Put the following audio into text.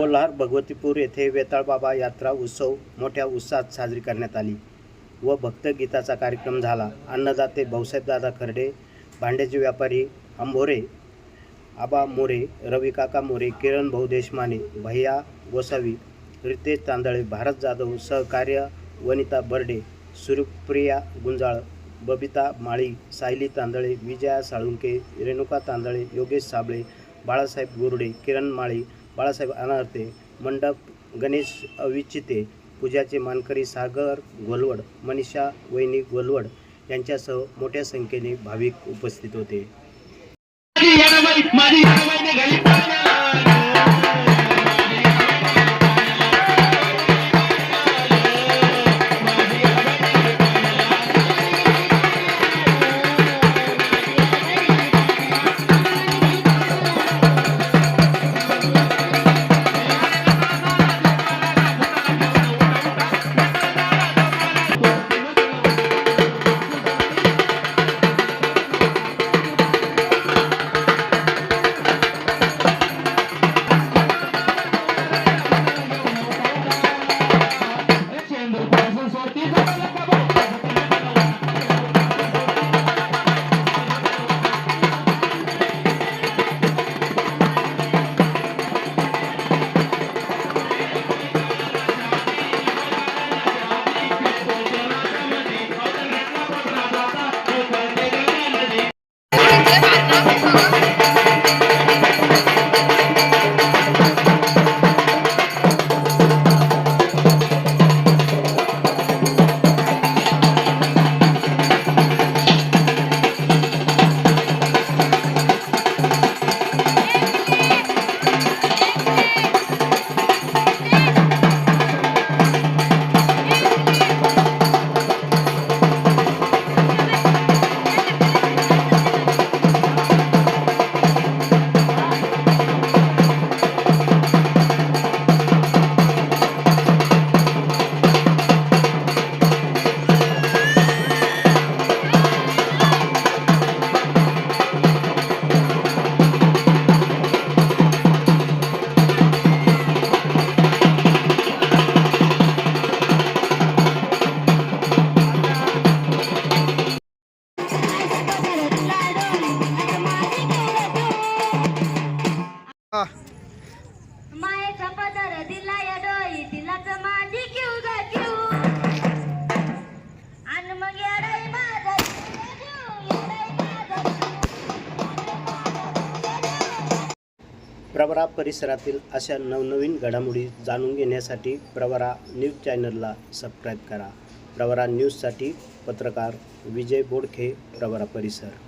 मल्हार भगवतीपूर येथे वेताळबाबा यात्रा उत्सव मोठ्या उत्साहात साजरी करण्यात आली व भक्तगीताचा कार्यक्रम झाला। अन्नदाते भाऊसाहेबदादा खर्डे, भांड्याचे व्यापारी अंभोरे, आबा मोरे, रविकाका मोरे, किरण भाऊ देशमाने, भैया गोसावी, रितेश तांदळे, भारत जाधव, सहकार्य वनिता बर्डे, सुरप्रिया गुंजाळ, बबिता माळी, सायली तांदळे, विजया साळुंके, रेणुका तांदळे, योगेश साबळे, बाळासाहेब गुरडे, किरण माळी, बाळासाहेब अनारते, मंडप गणेश अविचिते, पूजाचे मानकरी सागर गोलवड, मनीषा वैनी गोलवड यांच्यासह मोठ्या संख्येने भाविक उपस्थित होते। मायेचा पदर दिला या डोई तिलाच माझी घेऊ ग घेऊ आणि मग येडाई माझा प्रवरा परिसरातील अशा नवनवीन घडामोडी जाणून घेण्यासाठी प्रवरा न्यूज चॅनलला सबस्क्राईब करा। प्रवरा न्यूजसाठी पत्रकार विजय बोडखे, प्रवरा परिसर।